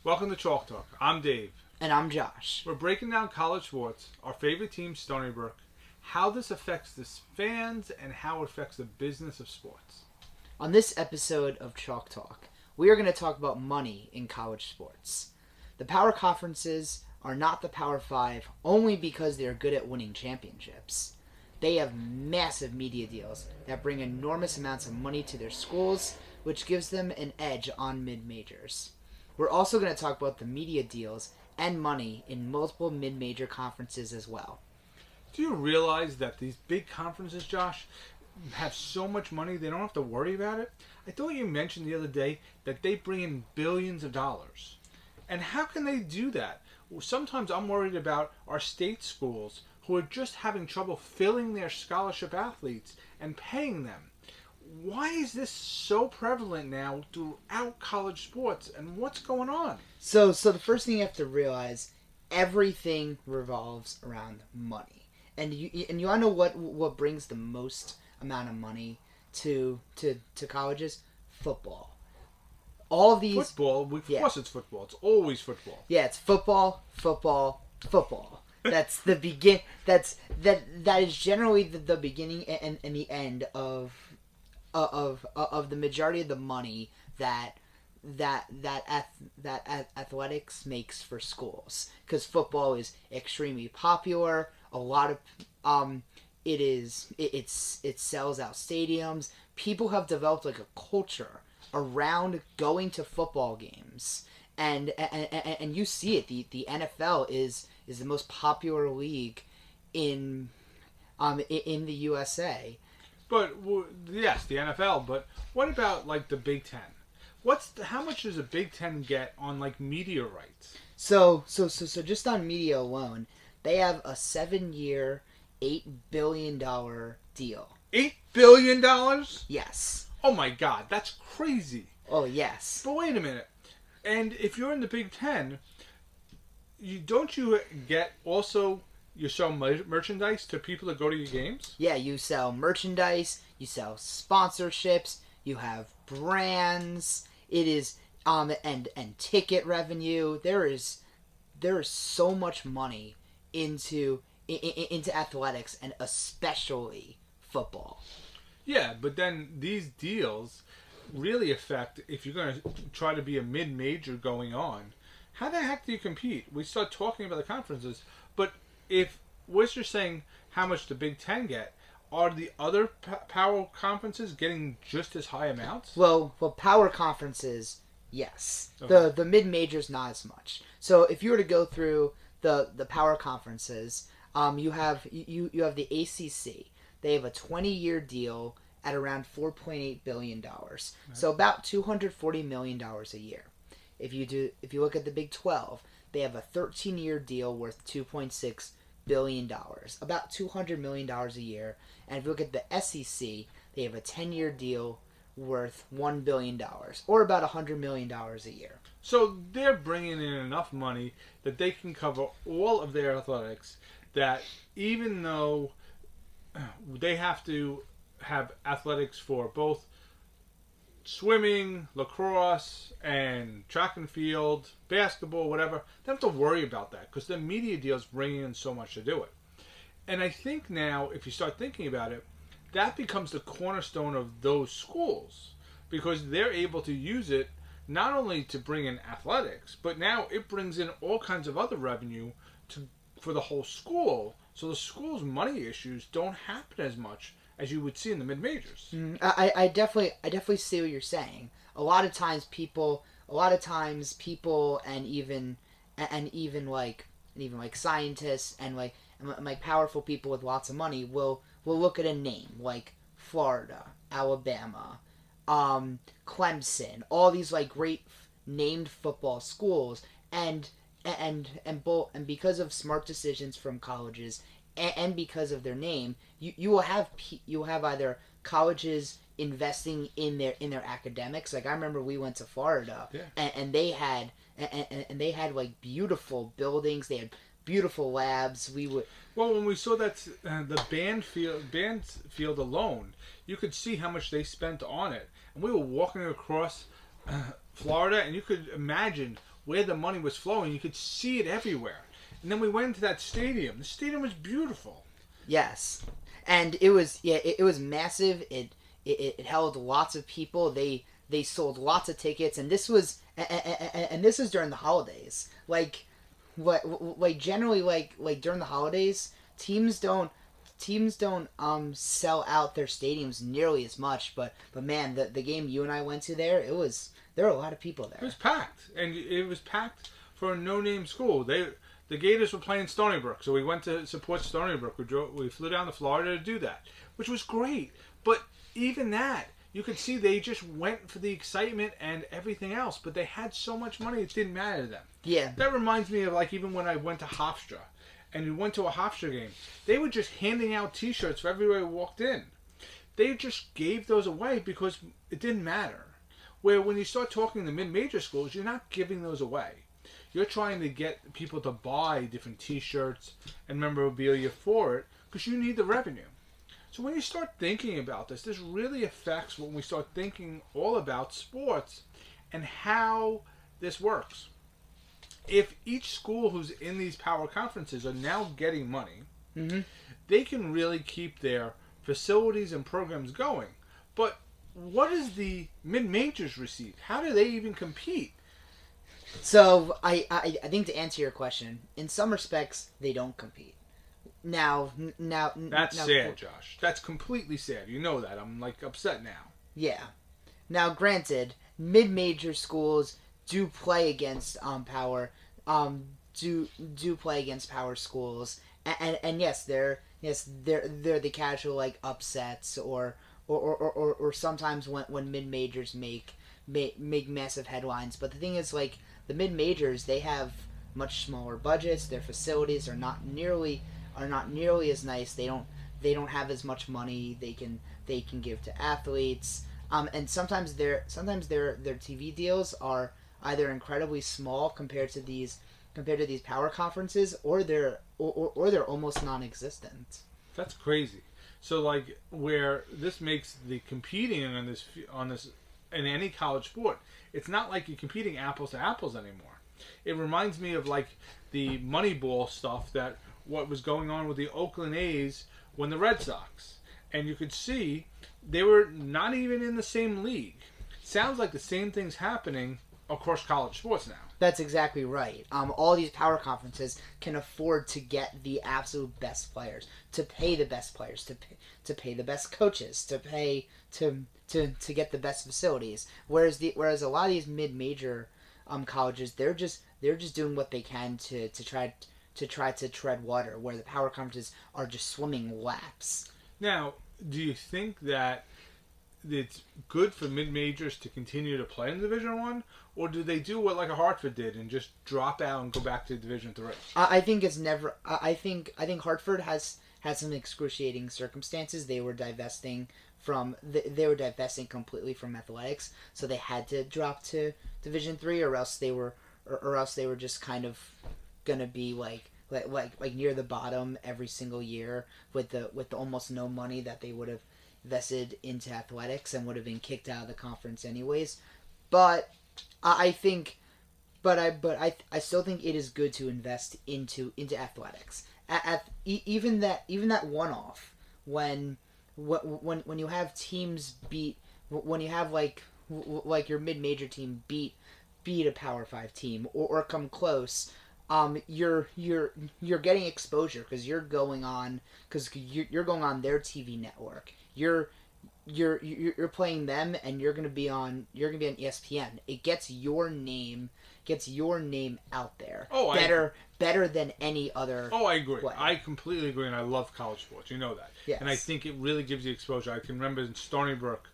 Welcome to Chalk Talk. I'm Dave. And I'm Josh. We're breaking down college sports, our favorite team, Stony Brook, how this affects the fans, and how it affects the business of sports. On this episode of Chalk Talk, we are going to talk about money in college sports. The power conferences are not the Power Five only because they are good at winning championships. They have massive media deals that bring enormous amounts of money to their schools, which gives them an edge on mid-majors. We're also going to talk about the media deals and money in multiple mid-major conferences as well. Do you realize that these big conferences, Josh, have so much money they don't have to worry about it? I thought you mentioned the other day that they bring in billions of dollars. And how can they do that? Well, sometimes I'm worried about our state schools who are just having trouble filling their scholarship athletes and paying them. Why is this so prevalent now throughout college sports, and what's going on? So the first thing you have to realize, everything revolves around money. And you want to know what brings the most amount of money to colleges? Football. All of these Football, of course it's football. It's always football. Yeah, it's football. That's the that is generally the beginning and the end of the majority of the money that athletics makes for schools, because football is extremely popular. A lot of it sells out stadiums. People have developed like a culture around going to football games, and you see it. The NFL is the most popular league in the USA. But yes, the NFL. But what about like the Big Ten? How much does a Big Ten get on like media rights? So just on media alone, they have a 7-year, $8 billion deal. $8 billion? Yes. Oh my God, that's crazy. Oh yes. But wait a minute. And if you're in the Big Ten, don't you get also? You sell merchandise to people that go to your games? Yeah, you sell merchandise, you sell sponsorships, you have brands. It is and ticket revenue. There is so much money into athletics, and especially football. Yeah, but then these deals really affect, if you're going to try to be a mid-major going on, how the heck do you compete? We start talking about the conferences, but if we're just saying how much the Big Ten get, are the other power conferences getting just as high amounts? Well, power conferences, yes. Okay. The mid majors, not as much. So if you were to go through the power conferences, you have the ACC. They have a 20-year deal at around $4.8 billion. Right. So about $240 million a year. If you look at the Big 12, they have a 13-year deal worth $2.6 billion, about $200 million a year. And if you look at the SEC, they have a 10-year deal worth $1 billion, or about $100 million a year. So they're bringing in enough money that they can cover all of their athletics, that even though they have to have athletics for both swimming, lacrosse, and track and field, basketball, whatever, they don't have to worry about that because the media deals bring in so much to do it. And I think now, if you start thinking about it, that becomes the cornerstone of those schools, because they're able to use it not only to bring in athletics, but now it brings in all kinds of other revenue for the whole school. So the school's money issues don't happen as much as you would see in the mid-majors. I definitely see what you're saying. A lot of times people and even like scientists and like powerful people with lots of money will look at a name like Florida, Alabama, Clemson, all these like great named football schools, and because of smart decisions from colleges and because of their name, you will have either colleges investing in their academics. Like I remember we went to Florida, yeah. and they had like beautiful buildings. They had beautiful labs. Well, when we saw that the band field alone, you could see how much they spent on it. And we were walking across Florida, and you could imagine where the money was flowing. You could see it everywhere. And then we went into that stadium. The stadium was beautiful. Yes, and it was it was massive. It held lots of people. They sold lots of tickets, and this was during the holidays. Like generally like during the holidays, teams don't sell out their stadiums nearly as much. But man, the game you and I went to there, there were a lot of people there. It was packed, and it was packed for a no-name school. The Gators were playing Stony Brook, so we went to support Stony Brook. We flew down to Florida to do that, which was great. But even that, you could see they just went for the excitement and everything else, but they had so much money it didn't matter to them. Yeah. That reminds me of like even when I went to Hofstra, and we went to a Hofstra game, they were just handing out T-shirts for everywhere we walked in. They just gave those away because it didn't matter. Where when you start talking to mid-major schools, you're not giving those away. You're trying to get people to buy different T-shirts and memorabilia for it because you need the revenue. So when you start thinking about this really affects when we start thinking all about sports and how this works. If each school who's in these power conferences are now getting money, they can really keep their facilities and programs going. But what does the mid-majors receive? How do they even compete? So I think to answer your question, in some respects they don't compete. Now That's sad, Josh. That's completely sad. You know that. I'm like upset now. Yeah. Now, granted, mid-major schools do play against power do play against power schools, and yes, they're the casual like upsets or sometimes when mid-majors make massive headlines. But the thing is, like, the mid-majors, they have much smaller budgets. Their facilities are not nearly as nice. They don't have as much money they can give to athletes. And sometimes their TV deals are either incredibly small compared to these power conferences, or they're almost non-existent. That's crazy. So like where this makes the competing on this in any college sport, it's not like you're competing apples to apples anymore. It reminds me of like the Moneyball stuff, that what was going on with the Oakland A's when the Red Sox, and you could see they were not even in the same league. Sounds like the same thing's happening across college sports now. That's exactly right. All these power conferences can afford to get the absolute best players, to pay the best players, to pay the best coaches, to pay to get the best facilities. Whereas a lot of these mid-major colleges, they're just doing what they can to try to tread water, where the power conferences are just swimming laps. Now, do you think that it's good for mid-majors to continue to play in Division I, or do they do what like a Hartford did and just drop out and go back to Division III? I think it's never. I think Hartford has had some excruciating circumstances. They were divesting completely from athletics, so they had to drop to Division III, or else they were just kind of gonna be like near the bottom every single year with the almost no money that they would have vested into athletics, and would have been kicked out of the conference anyways. But I still think it is good to invest into athletics. Even that one off when you have teams when you have like your mid-major team beat a Power 5 team or come close, you're getting exposure because you're going on their TV network. You're playing them, and you're gonna be on ESPN. It gets your name out there. Better than any other. Oh, I agree. Play. I completely agree, and I love college sports. You know that. Yes. And I think it really gives you exposure. I can remember in Stony Brook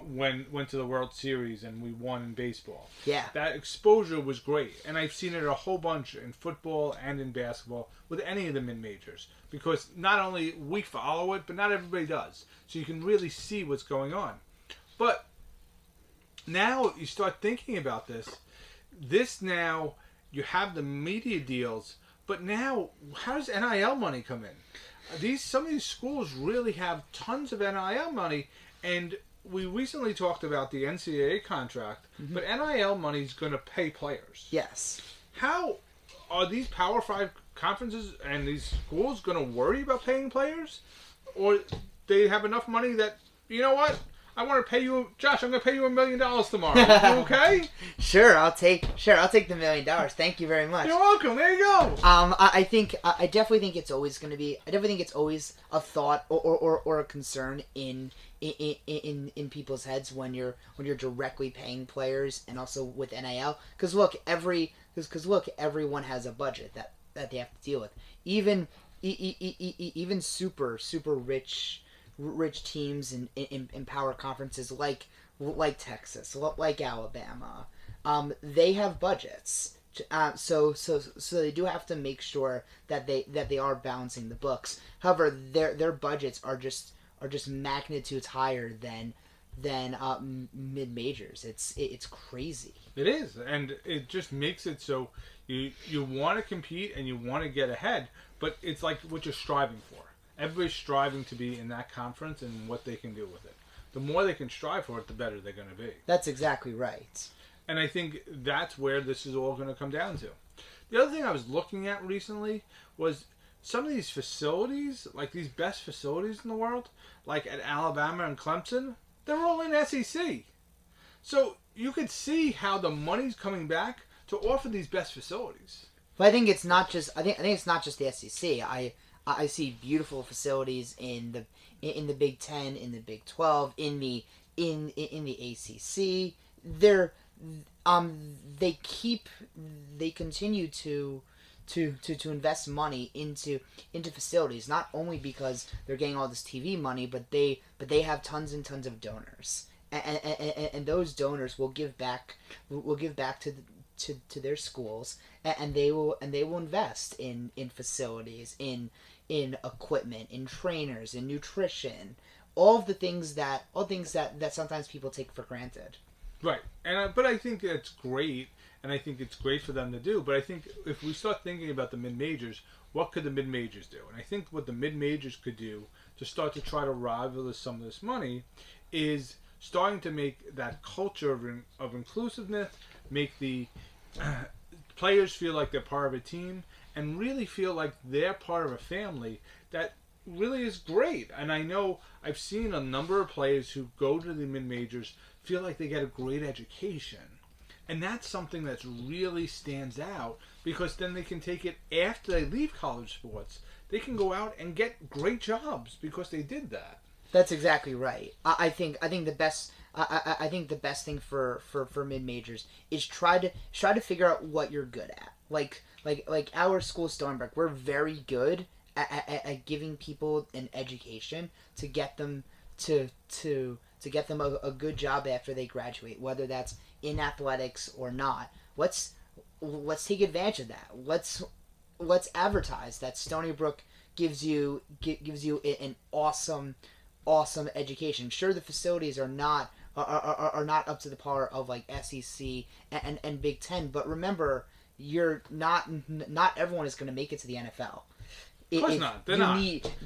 when went to the World Series and we won in baseball. Yeah. That exposure was great, and I've seen it a whole bunch in football and in basketball with any of the mid-majors, because not only we follow it, but not everybody does. So you can really see what's going on. But now you start thinking about this now. You have the media deals, but now how does NIL money come in? Some of these schools really have tons of NIL money, and we recently talked about the NCAA contract, but NIL money is going to pay players. Yes. How are these Power 5 conferences and these schools going to worry about paying players? Or they have enough money that, you know what? I want to pay you, Josh, I'm going to pay you $1 million tomorrow. You okay? Sure, I'll take the $1 million. Thank you very much. You're welcome. There you go. I definitely think it's always going to be. I definitely think it's always a thought or a concern in people's heads when you're directly paying players, and also with NIL. Because look, everyone has a budget that they have to deal with. Even super rich teams in power conferences like Texas, like Alabama, they have budgets. So they do have to make sure that they are balancing the books. However, their budgets are just magnitudes higher than mid majors. It's crazy. It is, and it just makes it so you want to compete and you want to get ahead, but it's like what you're striving for. Everybody's striving to be in that conference and what they can do with it. The more they can strive for it, the better they're going to be. That's exactly right. And I think that's where this is all going to come down to. The other thing I was looking at recently was some of these facilities, like these best facilities in the world, like at Alabama and Clemson, they're all in SEC. So you could see how the money's coming back to offer these best facilities. But I think it's not just. I think it's not just the SEC. I see beautiful facilities in the Big 10, in the Big 12, in the ACC. They continue to invest money into facilities, not only because they're getting all this TV money, but they have tons and tons of donors, and those donors will give back to their schools, and they will invest in facilities, in equipment, in trainers, in nutrition, all the things that sometimes people take for granted. Right, but I think that's great, and I think it's great for them to do. But I think if we start thinking about the mid majors, what could the mid majors do? And I think what the mid majors could do to start to try to rival some of this money is starting to make that culture of inclusiveness, make the players feel like they're part of a team, and really feel like they're part of a family that really is great. And I know I've seen a number of players who go to the mid-majors feel like they get a great education. And that's something that really stands out, because then they can take it after they leave college sports. They can go out and get great jobs because they did that. That's exactly right. I think the best thing for mid majors is try to figure out what you're good at. Like our school, Stoneberg, we're very good at giving people an education to get them to get them a good job after they graduate, whether that's in athletics or not. Let's take advantage of that. Let's advertise that Stony Brook gives you an awesome education. Sure, the facilities are not up to the power of like SEC and Big Ten, but remember, you're not everyone is going to make it to the NFL. Of course not. They're not.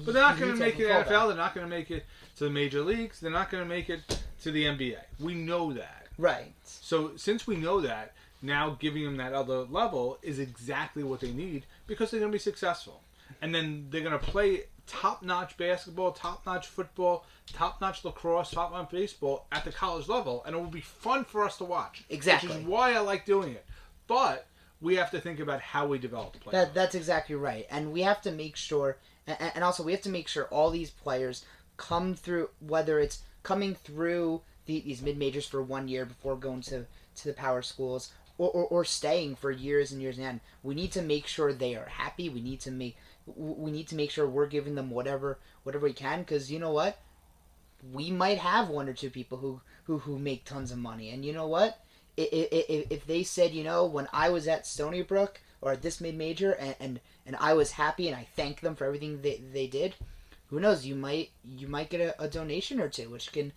But they're not going to make it to the NFL. They're not going to make it to the major leagues. They're not going to make it to the NBA. We know that. Right. So since we know that, now giving them that other level is exactly what they need, because they're going to be successful. And then they're going to play top-notch basketball, top-notch football, top-notch lacrosse, top-notch baseball at the college level, and it will be fun for us to watch. Exactly. Which is why I like doing it. But we have to think about how we develop the players. That's exactly right. And we have to make sure, and also we have to make sure all these players come through, whether it's coming through these mid-majors for 1 year before going to the power schools, or staying for years and years and end. We need to make sure they are happy. We need to make sure we're giving them whatever we can, because you know what? We might have one or two people who make tons of money, and you know what? If they said, you know, when I was at Stony Brook or at this mid-major and I was happy and I thank them for everything they did, who knows? You might get a donation or two, which can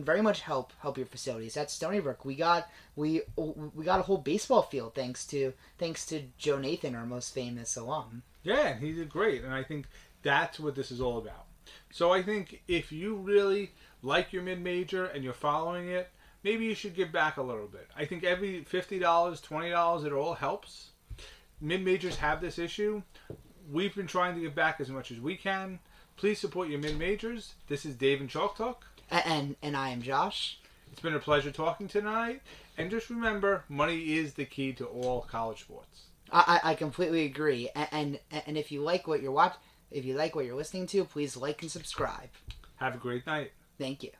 very much help your facilities. At Stony Brook, we got a whole baseball field thanks to Joe Nathan, our most famous alum. Yeah, he did great, and I think that's what this is all about. So I think if you really like your mid-major and you're following it, maybe you should give back a little bit. I think every $50, $20, it all helps. Mid-majors have this issue. We've been trying to give back as much as we can. Please support your mid-majors. This is Dave and Chalk Talk. And I am Josh. It's been a pleasure talking tonight. And just remember, money is the key to all college sports. I completely agree. And if you like what you're listening to, please like and subscribe. Have a great night. Thank you.